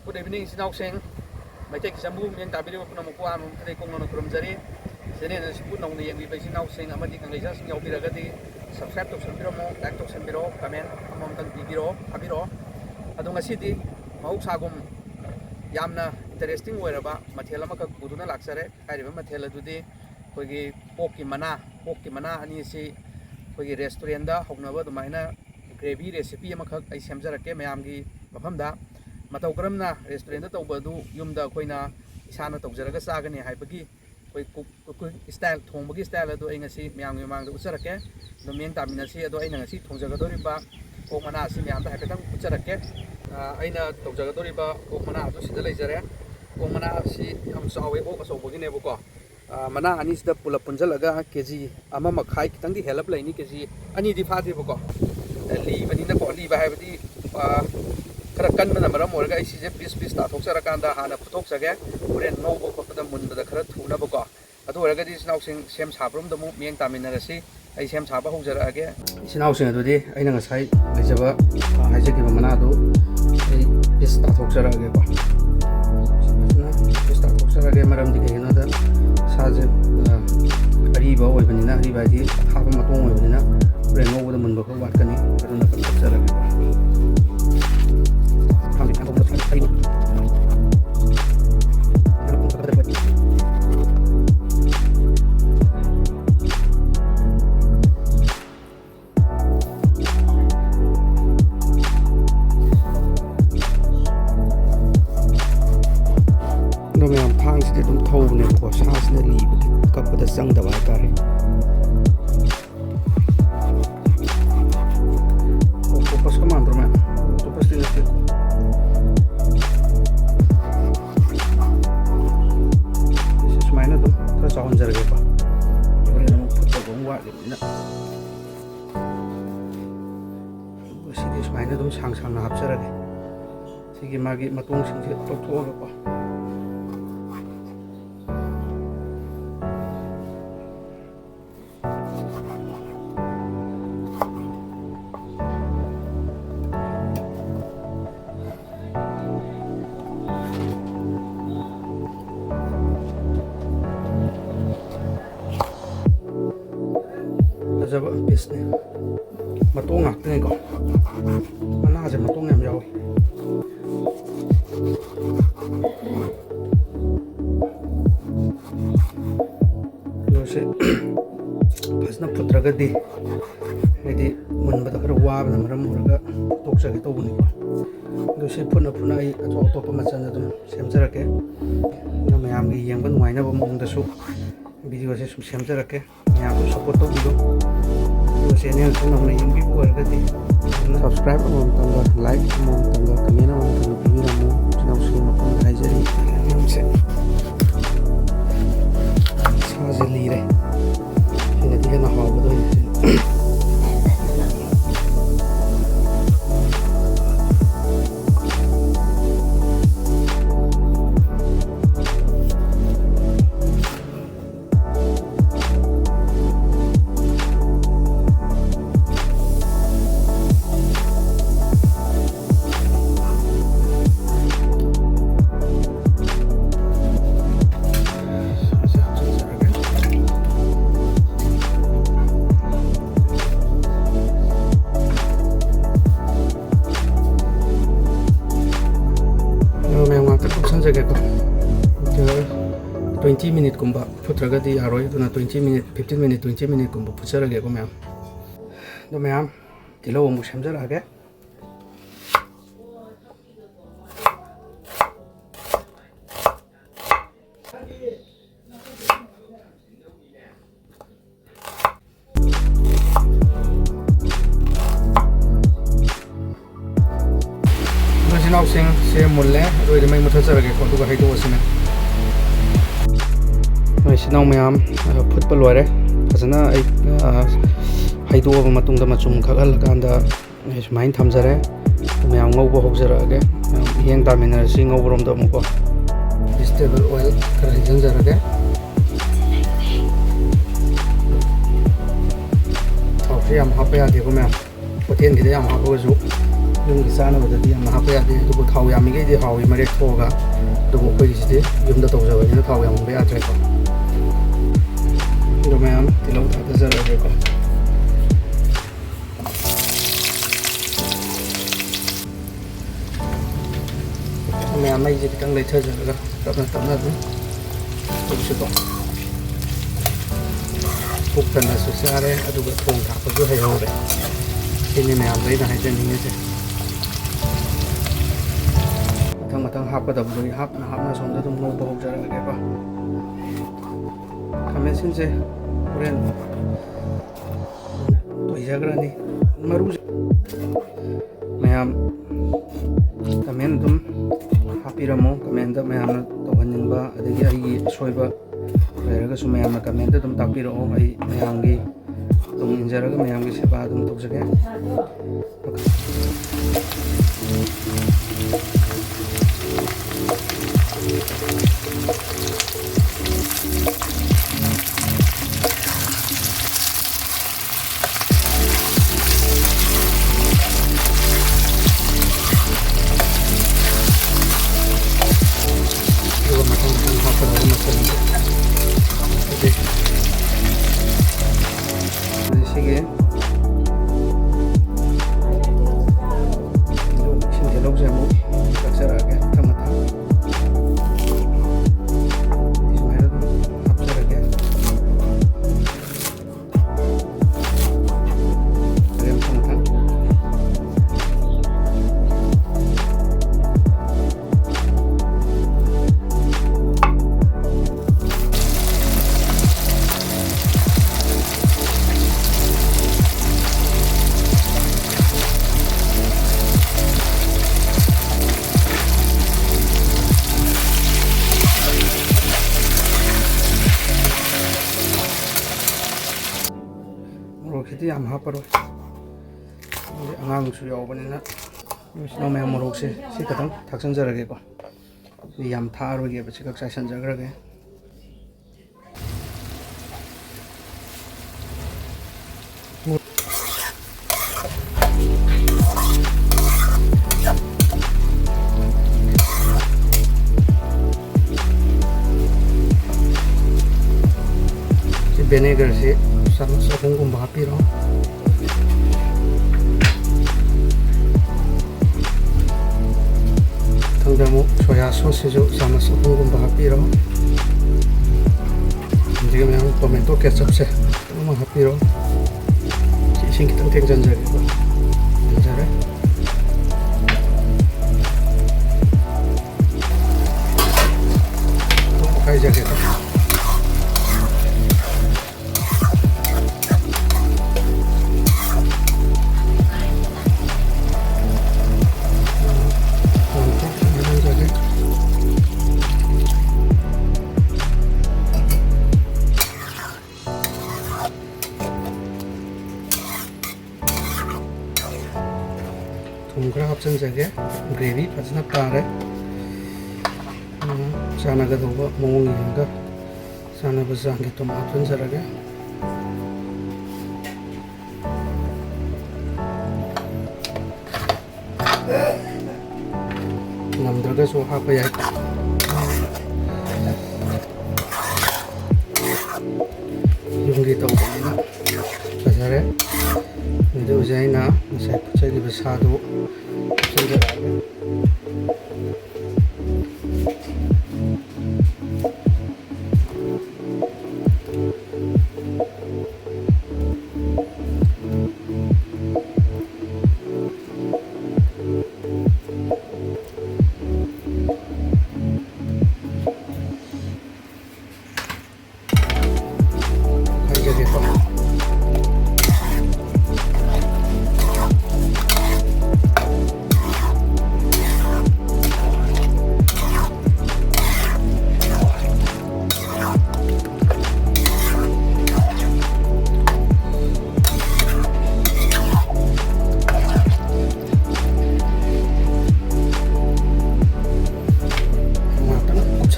Good evening, Sinausing. My take some movement, Tabirukunamukuam, Tekon Kurumzari. Senin is put on the Sinausing, Amatic and Lejas, Yobiragati, subscribe to Sambiro, like to Sambiro, comment, among the Biro, Abiro, Adunga City, Mausagum, Yamna, interesting wherever, Matelamaka, Buduna Laxare, I remember Matela today, Hogi Pokimana, and you see Hogi Restauranda, Honava, the minor gravy recipe, Makak, I Samzarake, Mayamgi, Mapamda. Mataukaramna restaurant tawbadu yumda koina isana tawjaraga sagani haibagi koi cook style thongbagi style ado ai ngasi myam mang da usarake do meng taminasi ado ai ngasi thongjagadoriba ok mana asi myam da haipetang usarake aina tawjagadoriba ok mana ado sida leijare ok mana asi am sawe ok asobagi nebuko mana ani sida pula punjalaga kg ama makhai kitangdi help laini kg ani di phadi buko li banina ko li ba haibadi kara kan mana maram orga isi je piece ta thoksara kanda hana phutok sage puren no bo ko pada mun da khara thuna boko adu orga di sinau sing sem sabrum da mu meng tamina rasi ai sem saba hojara age sinau sing adu di aina ngasai lejaba haije ki mana adu ai piece ta thoksara age ko na piece ta thoksara age maram di ke na da saje ari ba oi banina ari ba di thaba matong oi banina puren no bo da mun ba ko wat kani adu na thoksara age ko Sumainya dum sang na hapsarage sigi magi matong singse toktoga ko Ajaba bisne matong akne ko mana aja matong yam yawi yose pasna putraga di edi mun bada khara wa bana maram muraga toksa ge tobuni ko yose phuna ai ato to pa machan dum semjarake na mayam gi yengban waina ba mong da su video se sum semjarake mayam support to bido yose ne sun na yung bi ko ga di subscribe among tangga like among tangga comment among tangga pilih ramu sinau sih makan gajari yang se saja lire ini dia nak hawa betul jagako 20 minute kumba putraga di aroi tuna 20 minute 15 minute 20 minute kumba pucharage ko ma'am do ma'am tilo mu shamjarage Sing se mulle roi mai mutha sarage ko duga haido wasina noi sinau mayam football ware fasana ai haido ba matungda machum khagal kanda main thamjare mayam ngau bo hokjarage yeng tamina sing ngau rom da muko vegetable oil kar janjarage thau yam hapya de ko mayam poten de yam hapo ju ꯌꯨꯝꯒꯤ ꯆꯥꯅꯕꯗꯗꯤ ꯌꯥꯝꯅ ꯍꯥꯞꯄ ꯌꯥꯗꯦ ꯑꯗꯨꯕꯨ ꯊꯥꯎ ꯌꯥꯝꯃꯤꯈꯩꯗꯤ ꯍꯥꯎꯏ ꯃꯔꯦꯛ ꯊꯣꯛꯑꯒ ꯑꯗꯨꯕꯨ ꯑꯩꯈꯣꯏꯒꯤꯁꯤꯗꯤ ꯌꯨꯝꯗ ꯇꯧꯖꯕꯅꯤꯅ ꯊꯥꯎ ꯌꯥꯝꯍꯟꯕ ꯌꯥꯗ꯭ꯔꯦꯀꯣ ꯑꯗꯨ ꯃꯌꯥꯝ ꯇꯤꯜꯍꯧ ꯊꯥꯗꯖꯔꯛꯑꯒꯦꯀꯣ ꯃꯌꯥꯝ ꯃꯩꯁꯦ ꯈꯤꯇꯪ ꯂꯩꯊꯖꯔꯒ ꯇꯞꯅ ꯇꯞꯅ ꯑꯗꯨꯝ ꯇꯧꯁꯤꯀꯣ ꯄꯨꯛ ꯊꯟꯅꯁꯨ ꯆꯥꯔꯦ ꯑꯗꯨꯒ ꯊꯣꯡ ꯊꯥꯛꯄꯁꯨ ꯍꯩꯍꯧꯔꯦ ꯁꯤꯅꯤ ꯃꯌꯥꯝꯗ ꯑꯩꯅ ꯍꯥꯏꯖꯅꯤꯡꯉꯤꯁꯦ ꯃꯊꯪ ꯃꯊꯪ ꯍꯥꯞꯀꯗꯕꯗꯨ ꯍꯥꯞꯅ ꯍꯥꯞꯅ ꯁꯣꯝꯗ ꯑꯗꯨꯝ ꯉꯧꯕ ꯍꯧꯖꯔꯛꯑꯒꯦꯀꯣ ꯈꯥꯃꯦꯟꯁꯤꯟꯁꯦ ꯍꯣꯔꯦꯟ ꯇꯣꯏꯖꯈ꯭ꯔꯅꯤ ꯃꯔꯨꯁꯦ ꯃꯌꯥꯝ ꯀꯃꯦꯟ ꯑꯗꯨꯝ ꯍꯥꯞꯄꯤꯔꯝꯃꯣ ꯀꯃꯦꯟꯗ ꯃꯌꯥꯝꯅ ꯇꯧꯍꯟꯅꯤꯡꯕ ꯑꯗꯒꯤ ꯑꯩꯒꯤ ꯑꯁꯣꯏꯕ ꯂꯩꯔꯒꯁꯨ ꯃꯌꯥꯝꯅ ꯀꯃꯦꯟꯗ ꯑꯗꯨꯝ ꯇꯥꯛꯄꯤꯔꯛꯑꯣ ꯑꯩ ꯃꯌꯥꯝꯒꯤ ꯇꯨꯡ ꯏꯟꯖꯔꯒ ꯃꯌꯥꯝꯒꯤ ꯁꯦꯕꯥ ꯑꯗꯨꯝ ꯇꯧꯖꯒꯦ ꯑꯗꯨꯒ ꯃꯊꯪ ꯃꯊꯪ ꯍꯥꯞꯀꯗꯕ ꯃꯆꯜꯁꯦ ꯁꯤꯒꯤ ꯏꯁꯤꯡ ꯇꯤꯜꯍꯧꯁꯦ ꯑꯃꯨꯛ ꯀꯛꯆꯔꯛꯑꯒꯦ ꯃꯊꯪ ꯃꯊꯪ ꯁꯨꯃꯥꯏꯅ ꯑꯗꯨꯝ ꯍꯥꯞꯆꯔꯒꯦ ꯃꯊꯪ ꯃꯊꯪ ꯃꯣꯔꯣꯛꯁꯤꯗꯤ ꯌꯥꯝ ꯍꯥꯞꯄꯔꯣꯏ ꯑꯉꯥꯡꯁꯨ ꯌꯥꯎꯕꯅꯤꯅ ꯁꯤꯅ ꯃꯌꯥꯝ ꯃꯣꯔꯣꯛꯁꯦ ꯁꯤ ꯈꯛꯇꯪ ꯊꯥꯛꯆꯤꯟꯖꯔꯒꯦꯀꯣ ꯁꯤ ꯌꯥꯝ ꯊꯥꯛꯑꯔꯣꯏꯒꯦꯕ ꯁꯤ ꯈꯛ ꯆꯥꯏꯁꯤꯟꯖꯈ꯭ꯔꯒꯦ ꯚꯦꯅꯦꯒꯔꯁꯤ ꯆꯥꯃꯁ 3ꯒꯨꯝꯕ ꯍꯥꯞꯄꯤꯔꯣ ꯃꯊꯪꯗ ꯑꯃꯨꯛ ꯁꯣꯌꯥ ꯁꯣꯁꯁꯤꯁꯨ ꯆꯥꯃꯁ 3ꯒꯨꯝꯕ ꯍꯥꯞꯄꯤꯔꯣ ꯑꯗꯒꯤ ꯃꯌꯥꯝ ꯇꯣꯃꯦꯇꯣ ꯀꯦꯆꯞꯁꯦ ꯈꯤꯇꯪ ꯑꯃ ꯍꯥꯞꯄꯤꯔꯣ ꯏꯁꯤꯡ ꯈꯤꯇꯪ ꯊꯦꯡꯖꯤꯟꯖꯔꯦꯀꯣ ꯊꯝꯖꯔꯦ ꯑꯗꯨꯝ ꯑꯣꯠꯈꯥꯏꯖꯒꯦꯀꯣ ꯊꯨꯝ ꯈꯔ ꯍꯥꯞꯆꯤꯟꯖꯒꯦ ꯒ꯭ꯔꯦꯚꯤ ꯐꯖꯅ ꯇꯥꯔꯦ ꯆꯥꯟꯅꯒꯗꯧꯕ ꯃꯑꯣꯡ ꯌꯦꯡꯉꯒ ꯆꯥꯟꯅꯕ ꯆꯥꯡꯒꯤ ꯊꯨꯝ ꯍꯥꯞꯆꯤꯟꯖꯔꯒꯦ ꯉꯝꯗ꯭ꯔꯒꯁꯨ ꯍꯥꯞꯄ ꯌꯥꯏ ꯌꯨꯝꯒꯤ ꯇꯧꯕꯅꯤꯅ ꯐꯖꯔꯦ ꯑꯗꯨ ꯍꯧꯖꯤꯛ ꯑꯩꯅ ꯉꯁꯥꯏ ꯐꯨꯠꯆꯈꯤꯕ ꯁꯥꯗꯨ ꯍꯥꯞꯆꯤꯟꯖꯔꯛꯑꯒꯦ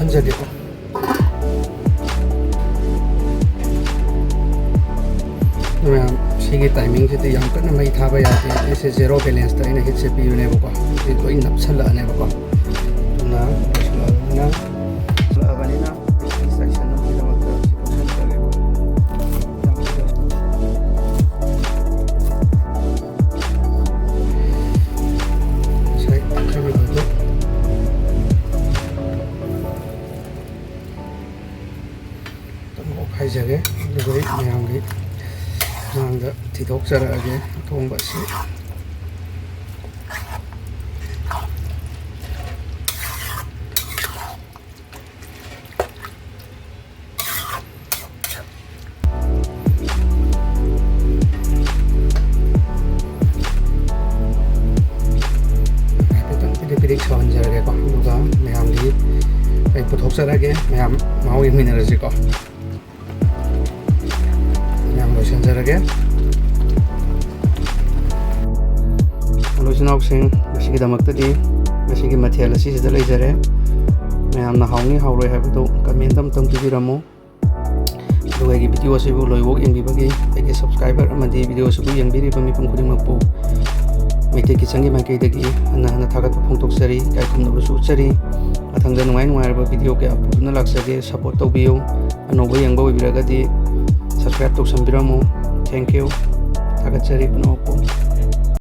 합쳐져야 그러면 시기 टाइमिंग से यम कन मई थाबा याते इसे जेरो बैलेंस ता इन हिट से पीनेबको ये लोई नपसलनेबको ना ना लाबनिना सेक्शन की दमकता सिलेक्शन करेबो साइड करेबो हाइजगे दुगै मयामगी नांगा थिदोकजरगे थोंबासि पिदिक सौहनजरगे को दुगा मयामगी ay puthokjarage mayam mau yengminarasi ko mayam loisanjarage loisinausing masigi damaktadi masigi mathel asi sida leijare mayam na hauni hauroi habado comment tam pibiramo dugai video asibu loiwok yengbibagi ege subscriber amadi video asibu yengbiriba mipum khudingmakpu Mete Kitchengi Mankei Hana Tagat Punktoksari, Kaikum Usari, Atanga Nuan Wire video Puna Laksage, support to Bio, and Novo Yango Viragati, subscribe to Sambiramo. Thank you. Tagatsari Panopo.